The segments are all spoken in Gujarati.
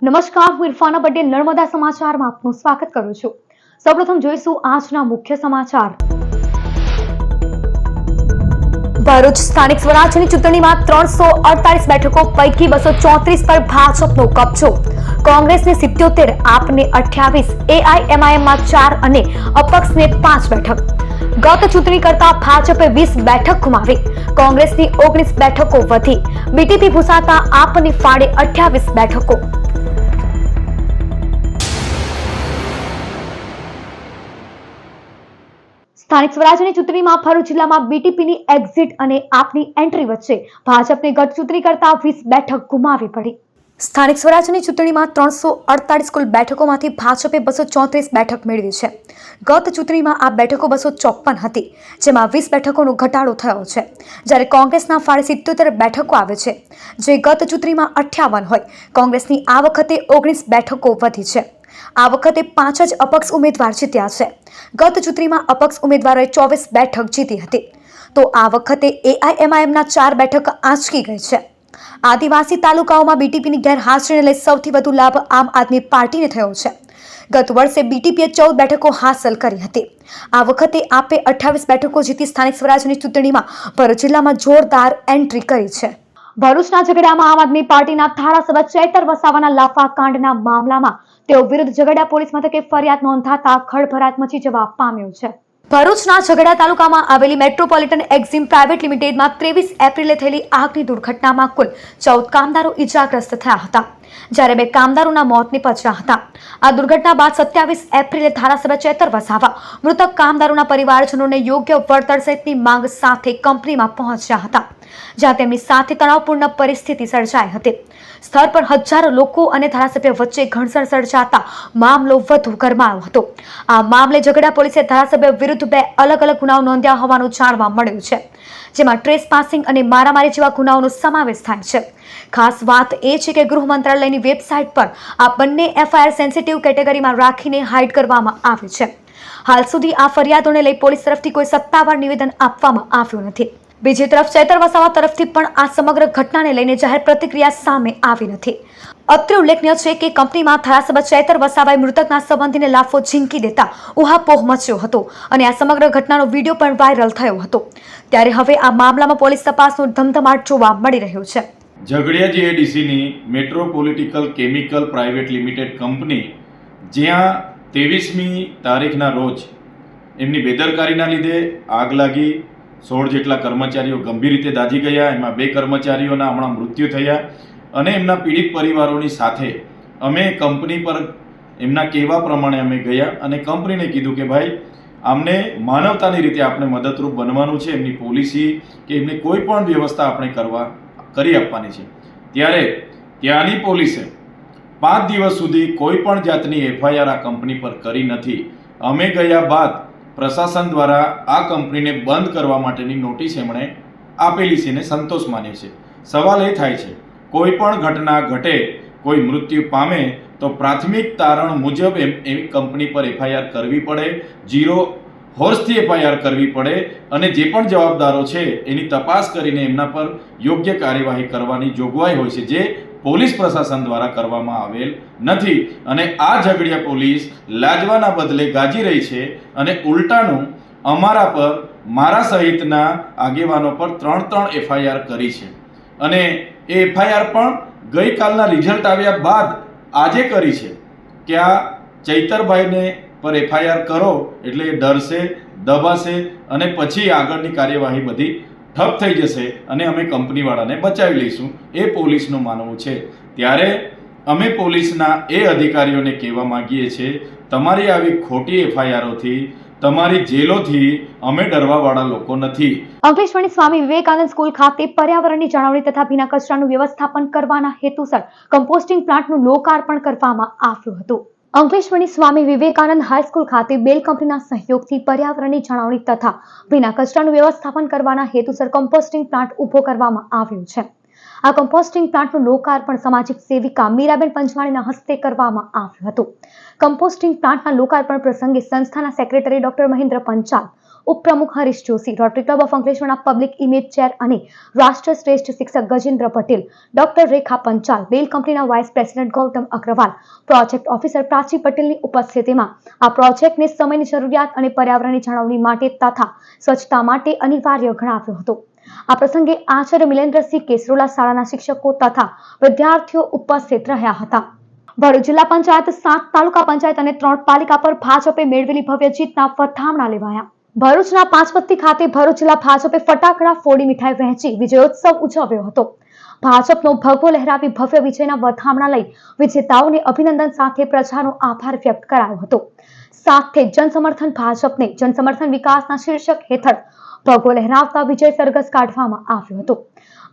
નમસ્કાર, હું ઇરફાના પટેલ નર્મદા સમાચારમાં આપનું સ્વાગત કરું છું। સૌપ્રથમ જોઈશું આજના મુખ્ય સમાચાર। ભરૂચ સ્થાનિક સ્વરાજ્યની ચૂંટણીમાં 348 બેઠકો પૈકી 234 પર ભાજપનો કબજો। કોંગ્રેસને 77, આપને 28, એઆઈએમઆઈએમમાં 4 અને અપક્ષને 5 બેઠક। ગત ચૂંટણી કરતા ભાજપે 20 બેઠક ગુમાવી, કોંગ્રેસની 19 બેઠકો વધી, બીટીપી ભૂસાતા આપને ફાળે 28 બેઠકો। સ્થાનિક સ્વરાજ્યની ચૂંટણીમાં ભરૂચ જિલ્લામાં બીટીપીની એક્ઝિટ અને આપની એન્ટ્રી વચ્ચે ભાજપને ગત ચૂંટણી કરતા 20 બેઠક ગુમાવી પડી। સ્થાનિક સ્વરાજ્યની ચૂંટણીમાં 348 કુલ બેઠકોમાંથી ભાજપે 234 બેઠક મેળવી છે। ગત ચૂંટણીમાં આ બેઠકો 254 હતી, જેમાં 20 બેઠકોનો ઘટાડો થયો છે, જ્યારે કોંગ્રેસના ફાળે 77 બેઠકો આવે છે, જે ગત ચૂંટણીમાં 58 હોય। કોંગ્રેસની આ વખતે 19 બેઠકો વધી છે। આ વખતે 5 જ અપક્ષ ઉમેદવાર જીત્યા છે। ગત ચૂંટણીમાં અપક્ષ ઉમેદવારોએ 24 બેઠક જીતી હતી, તો આ વખતે એઆઈએમઆઈએમના 4 બેઠક આંચકી ગઈ છે। આદિવાસી તાલુકાઓમાં બીટીપીની ગેરહાજરીને લઈ સૌથી વધુ લાભ આમ આદમી પાર્ટીને થયો છે। ગત વર્ષે બીટીપીએ 14 બેઠકો હાંસલ કરી હતી। આ વખતે આપે 28 બેઠકો જીતી સ્થાનિક સ્વરાજ્યની ચૂંટણીમાં ભરૂચ જિલ્લામાં જોરદાર એન્ટ્રી કરી છે। ભરૂચના ઝઘડામાં આમ આદમી પાર્ટીના ધારાસભ્ય ચૈતર વસાવાના લાફા કાંડના મામલામાં તેઓ વિરુદ્ધ ઝઘડા પોલીસ મથકે ફરિયાદ નોંધાતા ખળભળાટ મચી જવા પામ્યો છે। ભરૂચના ઝઘડા તાલુકામાં આવેલી મેટ્રોપોલિટન એક્ઝિમ પ્રાઇવેટ લિમિટેડમાં 23 એપ્રિલે થયેલી આગની દુર્ઘટનામાં કુલ 14 કામદારો ઇજાગ્રસ્ત થયા હતા, જ્યારે 2 કામદારોના મોત નીપજ્યા હતા। આ દુર્ઘટના બાદ 27 એપ્રિલે ધારાસભ્ય ચૈતર વસાવા મૃતક કામદારોના પરિવારજનોને યોગ્ય વળતર સહિતની માંગ સાથે કંપનીમાં પહોંચ્યા હતા, જ્યાં તેમની સાથે તણાવપૂર્ણ પરિસ્થિતિ સર્જાઈ હતી। સ્થળ પર હજારો લોકો અને ધારાસભ્ય વચ્ચે ઘર્ષણ સર્જાતા મામલો વધુ ગરમાયો હતો। આ મામલે ઝઘડા પોલીસે ધારાસભ્ય વિરુદ્ધ 2 અલગ અલગ ગુનાઓ નોંધ્યા હોવાનું જાણવા મળ્યું છે, જેમાં ટ્રેસપાસિંગ અને મારામારી જેવા ગુનાઓનો સમાવેશ થાય છે। ખાસ વાત એ છે કે ગૃહ મંત્રાલયની વેબસાઇટ પર આ બંને એફઆઈઆર સેન્સિટિવ કેટેગરીમાં રાખીને હાઇડ કરવામાં આવે છે। હાલ સુધી આ ફરિયાદોને લઈ પોલીસ તરફથી કોઈ સત્તાવાર નિવેદન આપવામાં આવ્યું નથી। બીજી તરફ ચૈતર વસાવા તરફથી પણ આ સમગ્ર ઘટનાને લઈને જાહેર પ્રતિક્રિયા સામે આવી નથી। અત્રે ઉલ્લેખનીય છે કે કંપનીમાં ધારાસભ્ય ચૈતર વસાવાએ મૃતકના સંબંધીને લાફો ઝીંકી દેતા ઉહાપોહ મચ્યો હતો અને આ સમગ્ર ઘટનાનો વિડીયો પણ વાયરલ થયો હતો। ત્યારે હવે આ મામલામાં પોલીસ તપાસનો ધમધમાટ જોવા મળી રહ્યો છે। ઝઘડિયા જીઆઈડીસીની મેટ્રોપોલિટિકલ કેમિકલ પ્રાઇવેટ લિમિટેડ કંપની, જ્યાં 23મી તારીખના રોજ એમની બેદરકારીના લીધે આગ લાગી, 16 જેટલા કર્મચારીઓ ગંભીર રીતે દાઝી ગયા, એમાં 2 કર્મચારીઓના હમણાં મૃત્યુ થયા અને એમના પીડિત પરિવારોની સાથે અમે કંપની પર એમના કહેવા પ્રમાણે અમે ગયા અને કંપનીને કીધું કે ભાઈ આમને માનવતાની રીતે આપણે મદદરૂપ બનવાનું છે, એમની પોલિસી કે એમની કોઈ પણ વ્યવસ્થા આપણે કરી આપવાની છે। ત્યારે ત્યાંની પોલીસે 5 દિવસ સુધી કોઈ પણ જાતની એફઆઈઆર આ કંપની પર કરી નથી। અમે ગયા બાદ પ્રશાસન દ્વારા આ કંપનીને બંધ કરવા માટેની નોટિસ એમણે આપેલી છે અને સંતોષ માન્યો છે। સવાલ એ થાય છે, કોઈ પણ ઘટના ઘટે, કોઈ મૃત્યુ પામે તો પ્રાથમિક તારણ મુજબ એવી કંપની પર એફઆઈઆર કરવી પડે, 0 હોર્સથી એફઆઈઆર કરવી પડે અને જે પણ જવાબદારો છે એની તપાસ કરીને એમના પર યોગ્ય કાર્યવાહી કરવાની જોગવાઈ હોય છે, જે પોલીસ પ્રશાસન દ્વારા કરવામાં આવેલ નથી। અને આ ઝઘડિયા પોલીસ લાજવાના બદલે ગાજી રહી છે અને ઉલટાનું અમારા પર, મારા સહિતના આગેવાનો પર 3 એફઆઈઆર કરી છે અને એ એફઆઈઆર પણ ગઈકાલના રિઝલ્ટ આવ્યા બાદ આજે કરી છે કે આ ચૈતરભાઈને પર એફઆઈઆર કરો એટલે એ ડરશે, દબાશે અને પછી આગળની કાર્યવાહી બધી ઠપ થઈ જશે અને અમે કંપનીવાળાને બચાવી લઈશું, એ પોલીસનું માનવું છે। ત્યારે અમે પોલીસના એ અધિકારીઓને કહેવા માંગીએ છીએ, તમારી આવી ખોટી એફઆઈઆરોથી, તમારી જેલોથી અમે ડરવાવાળા લોકો નથી। અંકલેશ્વરની સ્વામી વિવેકાનંદ સ્કૂલ ખાતે પર્યાવરણની જાળવણી તથા ભીના કચરાનું વ્યવસ્થાપન કરવાના હેતુસર કમ્પોસ્ટિંગ પ્લાન્ટનું લોકાર્પણ કરવામાં આવ્યું હતું। અંકલેશ્વરની સ્વામી વિવેકાનંદ હાઈસ્કૂલ ખાતે બેલ કંપનીના સહયોગથી પર્યાવરણની જાળવણી તથા ભીના કચરાનું વ્યવસ્થાપન કરવાના હેતુસર કમ્પોસ્ટિંગ પ્લાન્ટ ઉભો કરવામાં આવ્યો છે। આ કમ્પોસ્ટિંગ પ્લાન્ટનું લોકાર્પણ સામાજિક સેવિકા મીરાબેન પંચવાણીના હસ્તે કરવામાં આવ્યું હતું। કમ્પોસ્ટિંગ પ્લાન્ટના લોકાર્પણ પ્રસંગે સંસ્થાના સેક્રેટરી ડોક્ટર મહેન્દ્ર પંચાલ, ઉપપ્રમુખ Harish Joshi, rotary club of અંકલેશ્વરના પબ્લિક ઇમેજ ચેર અને રાષ્ટ્ર શ્રેષ્ઠ શિક્ષક ગજેન્દ્ર પટેલ, ડોક્ટર રેખા પંચાલ, બેલ કંપનીના vice president Gautam Agrawal, project officer Prachi પટેલની ઉપસ્થિતિમાં આ પ્રોજેક્ટને સમયની જરૂરિયાત અને પર્યાવરણની જાળવણી માટે તથા સ્વચ્છતા માટે અનિવાર્ય ગણાવ્યો હતો. આ પ્રસંગે આચાર્ય મિલેન્દ્રસિંહ કેસરોલા શાળાના શિક્ષકો તથા વિદ્યાર્થીઓ ઉપસ્થિત રહ્યા હતા. ભરૂચ જિલ્લા પંચાયત, 7 તાલુકા પંચાયત અને 3 પાલિકા પર ભાજપે મેળવેલી ભવ્ય જીતના વધામણા લેવાયા. ભરૂચના પાંચપત્તી ખાતે ભરૂચ જિલ્લા ભાજપે ફટાકડા ફોડી મીઠાઈ વહેંચી વિજયોત્સવ ઉજવ્યો હતો. ભાજપનો ભગવો લહેરાવી ભવ્ય વિજયના વધામણા લઈ વિજેતાઓને અભિનંદન સાથે પ્રજાનો આભાર વ્યક્ત કરાયો હતો. સાથે જનસમર્થન ભાજપને જનસમર્થન વિકાસના શીર્ષક હેઠળ ભગવો લહેરાવતા વિજય સરઘસ કાઢવામાં આવ્યો હતો.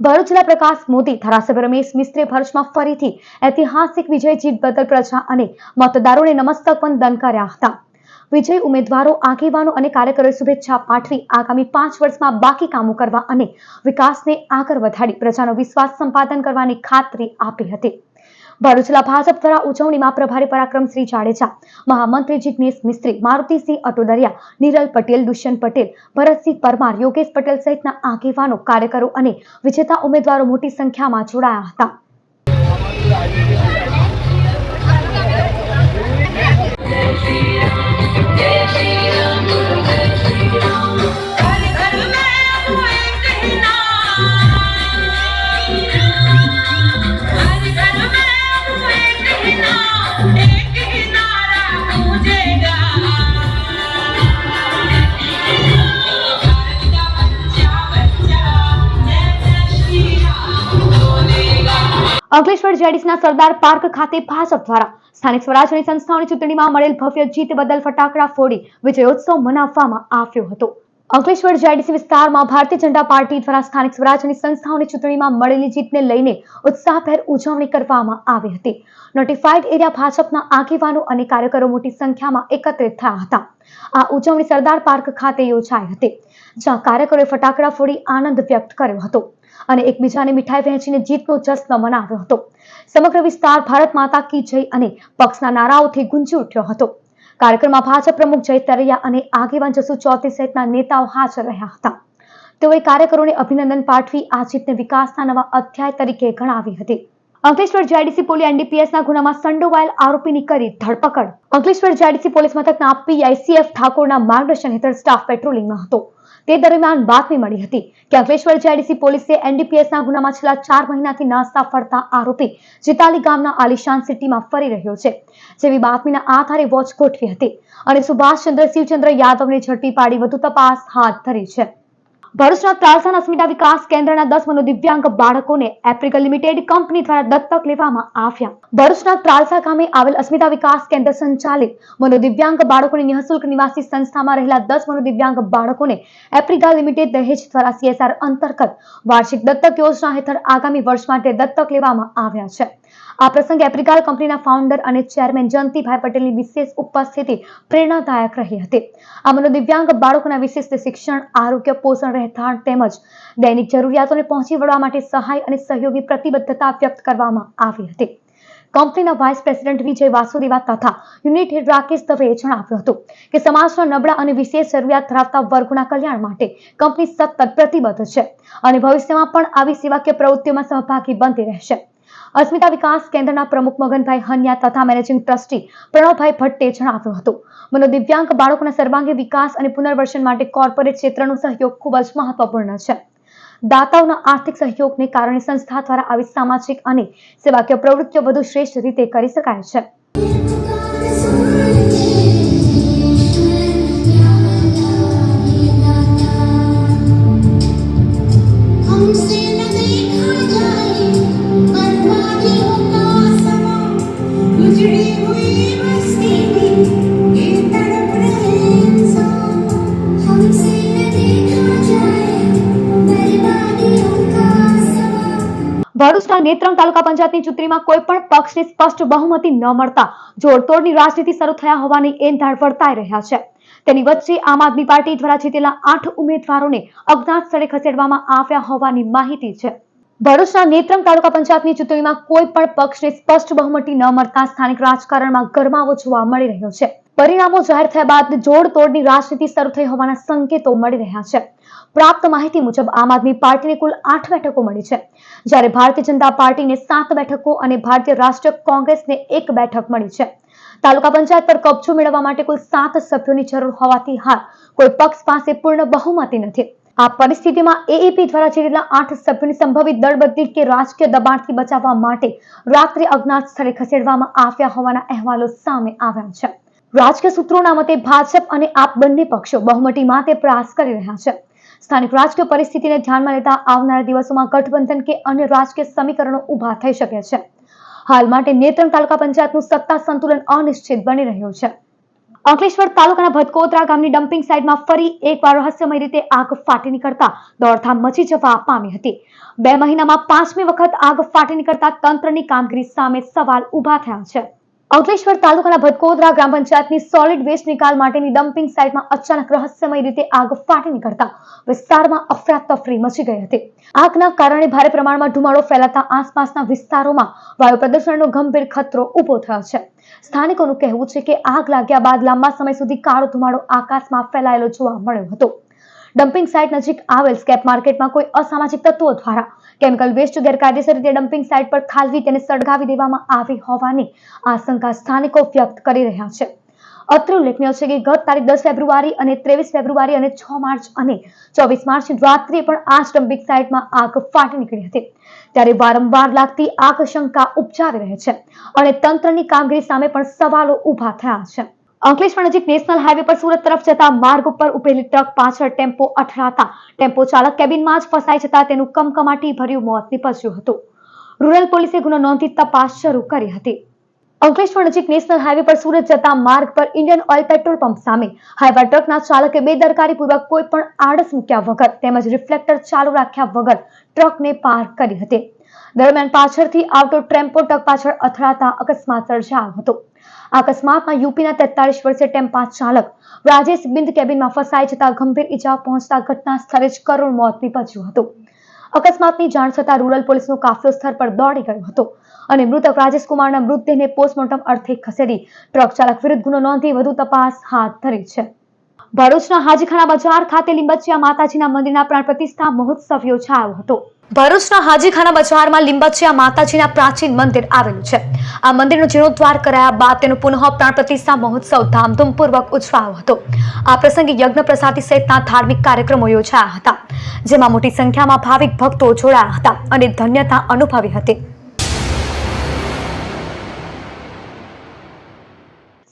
ભરૂચ જિલ્લા પ્રકાશ મોદી, ધારાસભ્ય રમેશ મિસ્ત્રીએ ભરૂચમાં ફરીથી ઐતિહાસિક વિજય જીત બદલ પ્રજા અને મતદારોને નમસ્તક વંદન કર્યા હતા. વિજય ઉમેદવારો, આગેવાનો અને કાર્યકરોએ શુભેચ્છા પાઠવી આગામી 5 વર્ષમાં બાકી કામો કરવા અને વિકાસને આગળ વધારી પ્રજાનો વિશ્વાસ સંપાદન કરવાની ખાતરી આપી હતી. ભરૂચ જિલ્લા ભાજપ દ્વારા ઉજવણીમાં પ્રભારી પરાક્રમસિંહ જાડેજા, મહામંત્રી જિગ્નેશ મિસ્ત્રી, મારુતિસિંહ અટોદરિયા, નિરલ પટેલ, દુષ્યંત પટેલ, ભરતસિંહ પરમાર, યોગેશ પટેલ સહિતના આગેવાનો, કાર્યકરો અને વિજેતા ઉમેદવારો મોટી સંખ્યામાં જોડાયા હતા. અંકલેશ્વર જેડીસીના સરદાર પાર્ક ખાતે ભાજપ દ્વારા સ્થાનિક સ્વરાજ્યની સંસ્થાઓની ચૂંટણીમાં મળેલ ભવ્ય જીત બદલ ફટાકડા ફોડી વિજયોત્સવ મનાવવામાં આવ્યો હતો. અંકલેશ્વર જેડીસી વિસ્તારમાં ભારતીય જનતા પાર્ટી દ્વારા સ્થાનિક સ્વરાજ્યની સંસ્થાઓની ચૂંટણીમાં મળેલી જીતને લઈને ઉત્સાહભેર ઉજવણી કરવામાં આવી હતી. નોટિફાઈડ એરિયા ભાજપના આગેવાનો અને કાર્યકરો મોટી સંખ્યામાં એકત્રિત થયા હતા. આ ઉજવણી સરદાર પાર્ક ખાતે યોજાઈ હતી, જ્યાં કાર્યકરોએ ફટાકડા ફોડી આનંદ વ્યક્ત કર્યો હતો અને એકબીજાને મીઠાઈ વહેંચીને જીતનો જશ્ન મનાવ્યો હતો. સમગ્ર વિસ્તાર ભારત માતા કી જય અને પક્ષના નારાઓથી ગુંજી ઉઠ્યો હતો. કાર્યક્રમમાં ભાજપ પ્રમુખ જય તરૈયા અને આગેવાન જસુ ચૌધરી સહિતના નેતાઓ હાજર રહ્યા હતા. તેઓએ કાર્યકરોને અભિનંદન પાઠવી આ જીતને વિકાસના નવા અધ્યાય તરીકે ગણાવી હતી. અંકલેશ્વર જેડીસી પોલીસ એનડીપીએસના ગુનામાં સંડોવાયેલ આરોપીની કરી ધરપકડ. અંકલેશ્વર જેડીસી પોલીસ મથકના પીઆઈ CF ઠાકોરના માર્ગદર્શન હેઠળ સ્ટાફ પેટ્રોલિંગમાં હતો. તે દરમિયાન બાતમી મળી હતી કે અંકલેશ્વર જેડીસી પોલીસે એનડીપીએસના ગુનામાં છેલ્લા 4 મહિનાથી નાસ્તા ફરતા આરોપી જીતાલી ગામના આલિશાન સિટીમાં ફરી રહ્યો છે, જેવી બાતમીના આધારે વોચ ગોઠવી હતી અને સુભાષચંદ્ર શિવચંદ્ર યાદવને ઝડપી પાડી વધુ તપાસ હાથ ધરી છે. ભરૂચના ત્રાલસાના અસ્મિતા વિકાસ કેન્દ્રના 10 મનોદિવ્યાંગ બાળકોને એપ્રિકલ લિમિટેડ કંપની દ્વારા દત્તક લેવામાં આવ્યા. ભરૂચના ત્રાલસા ગામે આવેલ અસ્મિતા વિકાસ કેન્દ્ર સંચાલિત મનોદિવ્યાંગ બાળકોની નિઃશુલ્ક નિવાસી સંસ્થામાં રહેલા 10 મનોદિવ્યાંગ બાળકોને એપ્રિકા લિમિટેડ દહેજ દ્વારા CSR અંતર્ગત વાર્ષિક દત્તક યોજના હેઠળ આગામી વર્ષ માટે દત્તક લેવામાં આવ્યા છે. આ પ્રસંગે એપ્રિકાલ કંપનીના ફાઉન્ડર અને ચેરમેન જયંતિભાઈ પટેલની વિશેષ ઉપસ્થિતિ પ્રેરણાદાયક રહી હતી. આ મનોદિવ્યાંગ બાળકોના વિશિષ્ટ શિક્ષણ, આરોગ્ય, પોષણ, રહેઠાણ તેમજ દૈનિક જરૂરિયાતોને પહોંચી વળવા માટે સહાય અને સહયોગી પ્રતિબદ્ધતા વ્યક્ત કરવામાં આવી હતી. કંપનીના વાઇસ પ્રેસિડેન્ટ વિજય વાસુદેવા તથા યુનિટ હેડ રાકેશ દવેએ જણાવ્યું હતું કે સમાજના નબળા અને વિશેષ જરૂરિયાત ધરાવતા વર્ગોના કલ્યાણ માટે કંપની સતત પ્રતિબદ્ધ છે અને ભવિષ્યમાં પણ આવી સેવાકીય પ્રવૃત્તિઓમાં સહભાગી બનતી રહેશે. અસ્મિતા વિકાસ કેન્દ્રના પ્રમુખ મગનભાઈ હન્યા તથા મેનેજિંગ ટ્રસ્ટી પ્રણવભાઈ ભટ્ટે જણાવ્યું હતું, મનોદિવ્યાંગ બાળકોના સર્વાંગી વિકાસ અને પુનર્વસન માટે કોર્પોરેટ ક્ષેત્રનો સહયોગ ખૂબ જ મહત્વપૂર્ણ છે. દાતાઓના આર્થિક સહયોગને કારણે સંસ્થા દ્વારા આવી સામાજિક અને સેવાકીય પ્રવૃત્તિઓ વધુ શ્રેષ્ઠ રીતે કરી શકાય છે. ભરૂચના નેત્રંગ તાલુકા પંચાયતની ચૂંટણીમાં કોઈ પણ પક્ષને સ્પષ્ટ બહુમતી ન મળતા જોડતોડની રાજનીતિ શરૂ થયા હોવાની એંધાણ વર્તાઈ રહ્યા છે. તેની વચ્ચે આમ આદમી પાર્ટી દ્વારા જીતેલા 8 ઉમેદવારોને અજ્ઞાત સ્થળે ખસેડવામાં આવ્યા હોવાની માહિતી છે. ભરૂચના નેત્રંગ તાલુકા પંચાયતની ચૂંટણીમાં કોઈ પણ પક્ષને સ્પષ્ટ બહુમતી ન મળતા સ્થાનિક રાજકારણમાં ગરમાવો જોવા મળી રહ્યો છે. પરિણામો જાહેર થયા બાદ જોડતોડની રાજનીતિ શરૂ થઈ હોવાના સંકેતો મળી રહ્યા છે. પ્રાપ્ત માહિતી મુજબ આમ આદમી પાર્ટીને કુલ 8 બેઠકો મળી છે, જ્યારે ભારતીય જનતા પાર્ટીને 7 બેઠકો અને ભારતીય રાષ્ટ્રીય કોંગ્રેસને 1 બેઠક મળી છે. તાલુકા પંચાયત પર કબજો મેળવવા માટે કુલ 7 સભ્યોની જરૂર હોવાથી હાલ કોઈ પક્ષ પાસે પૂર્ણ બહુમતી નથી. આ પરિસ્થિતિમાં એએપી દ્વારા છેલ્લા 8 સભ્યોની સંભવિત દળબદલી કે રાજકીય દબાણથી બચાવવા માટે રાત્રે અજ્ઞાત સ્થળે ખસેડવામાં આવ્યા હોવાના અહેવાલો સામે આવ્યા છે. રાજકીય સૂત્રોના મતે ભાજપ અને આપ બંને પક્ષો બહુમતી માટે પ્રયાસ કરી રહ્યા છે. સ્થાનિક રાજકીય પરિસ્થિતિને ધ્યાનમાં લેતા આવનારા દિવસોમાં ગઠબંધન કે અન્ય રાજકીય સમીકરણો ઊભા થઈ શકે છે. હાલ માટે નેત્રંગ તાલુકા પંચાયતનું સત્તા સંતુલન અનિશ્ચિત બની રહ્યું છે. અંકલેશ્વર તાલુકાના ભટકોદરા ગામની ડમ્પિંગ સાઇટમાં ફરી એકવાર રહસ્યમય રીતે આગ ફાટી નીકળતા દોડધામ મચી જવા પામી હતી. 2 મહિનામાં 5મી વખત આગ ફાટી નીકળતા તંત્રની કામગીરી સામે સવાલ ઊભા થયા છે. અંકલેશ્વર તાલુકાના ભટકોદરા ગ્રામ પંચાયતની સોલિડ વેસ્ટ નિકાલ માટેની ડમ્પિંગ સાઇટમાં અચાનક રહસ્યમય રીતે આગ ફાટી નીકળતા વિસ્તારમાં અફરાતફરી મચી ગઈ હતી. આગના કારણે ભારે પ્રમાણમાં ધુમાડો ફેલાતા આસપાસના વિસ્તારોમાં વાયુ પ્રદૂષણનો ગંભીર ખતરો ઊભો થયો છે. સ્થાનિકોનું કહેવું છે કે આગ લાગ્યા બાદ લાંબા સમય સુધી કાળો ધુમાડો આકાશમાં ફેલાયેલો જોવા મળ્યો હતો. ડમ્પિંગ સાઇટ નજીક આવેલ સ્કેપ માર્કેટમાં કોઈ અસામાજિક તત્વો દ્વારા કેમિકલ વેસ્ટ ગેરકાયદેસર રીતે ડમ્પિંગ સાઇટ પર ઠાલવી તેને સળગાવી દેવામાં આવી હોવાની આશંકા સ્થાનિકો વ્યક્ત કરી રહ્યા છે. અત્રે ઉલ્લેખનીય છે કે ગત તારીખ 10 ફેબ્રુઆરી અને 23 ફેબ્રુઆરી અને 6 માર્ચ અને 24 માર્ચની રાત્રે પણ આ ડમ્પિંગ સાઇટમાં આગ ફાટી નીકળી હતી. ત્યારે વારંવાર લાગતી આગ શંકા ઉપજાવી રહે છે અને તંત્રની કામગીરી સામે પણ સવાલો ઊભા થયા છે. અંકલેશ્વર નજીક નેશનલ હાઈવે પર સુરત તરફ જતા માર્ગ ઉપર ઉભેલી ટ્રક પાછળ ટેમ્પો અથડાતા ટેમ્પો ચાલક કેબિનમાં જ ફસાઈ જતા તેનું કમકમાટી ભર્યું મોત નીપજ્યું હતું. રૂરલ પોલીસે ગુનો નોંધી તપાસ શરૂ કરી હતી. અંકલેશ્વર નજીક નેશનલ હાઈવે પર સુરત જતા માર્ગ પર ઇન્ડિયન ઓઇલ પેટ્રોલ પંપ સામે હાઈવા ટ્રકના ચાલકે બેદરકારીપૂર્વક કોઈ પણ આડસ મૂક્યા વગર તેમજ રિફ્લેક્ટર ચાલુ રાખ્યા વગર ટ્રકને પાર કરી હતી. દરમિયાન પાછળથી આવતો ટેમ્પો ટ્રક પાછળ અથડાતા અકસ્માત સર્જાયો હતો. અકસ્માતમાં યુપીના 43 વર્ષીય ટેમ્પા ચાલક રાજેશ બિંદ કેબિનમાં ફસાઈ જતા ગંભીર ઈજા પહોંચતા ઘટના સ્થળે જ કરુણ મોત નીપજ્યું હતું. અકસ્માતની જાણ થતાં રૂરલ પોલીસનો કાફલો સ્થળ પર દોડી ગયો હતો અને મૃતક રાજેશ કુમારના મૃતદેહને પોસ્ટમોર્ટમ અર્થે ખસેડી ટ્રક ચાલક વિરુદ્ધ ગુનો નોંધી વધુ તપાસ હાથ ધરી છે. ભરૂચના હાજીખાના બજાર ખાતે લીંબચિયા માતાજીના મંદિરના પ્રાણ પ્રતિષ્ઠા મહોત્સવ યોજાયો હતો. ભરૂચના હાજીખાના બજારમાં લીંબચિયા માતાજીના પ્રાચીન મંદિર આવેલું છે. આ મંદિરનો જીર્ણોદ્ધાર કરાયા બાદ તેનો પુનઃ પ્રાણ પ્રતિષ્ઠા મહોત્સવ ધામધૂમપૂર્વક ઉજવાયો હતો. આ પ્રસંગે યજ્ઞ પ્રસાદી સહિતના ધાર્મિક કાર્યક્રમો યોજાયા હતા, જેમાં મોટી સંખ્યામાં ભાવિક ભક્તો જોડાયા હતા અને ધન્યતા અનુભવી હતી.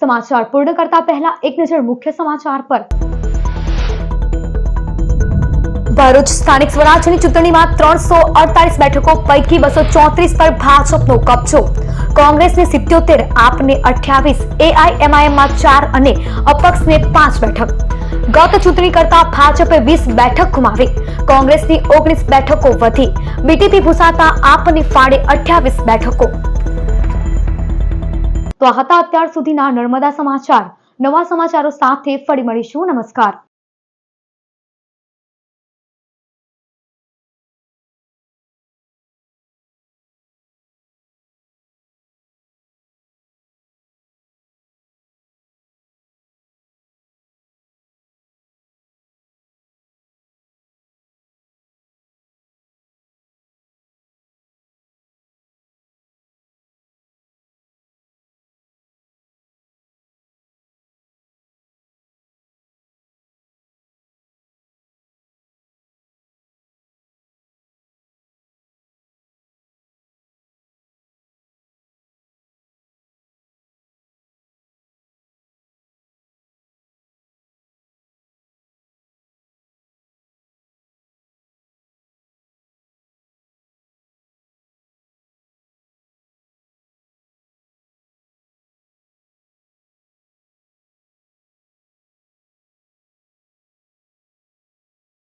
સમાચાર પૂર્ણ કરતા પહેલા એક નજર મુખ્ય સમાચાર પર. ભરૂચ સ્થાનિક સ્વરાજ્યની ચૂંટણીમાં 348 બેઠકો પૈકી 234 પર ભાજપનો કબજો. કોંગ્રેસને 77, આપને 28, એઆઈએમઆઈએમમાં 4 અને અપક્ષને 5 બેઠક. ગત ચૂંટણી કરતા ભાજપે 20 બેઠક ગુમાવી. કોંગ્રેસની 19 બેઠકો વધી. બીટીપી ભૂસાતા આપની ફાળે 28 બેઠકો. તો આ હતા અત્યાર સુધીના નર્મદા સમાચાર. નવા સમાચારો સાથે ફરી મળીશું. નમસ્કાર.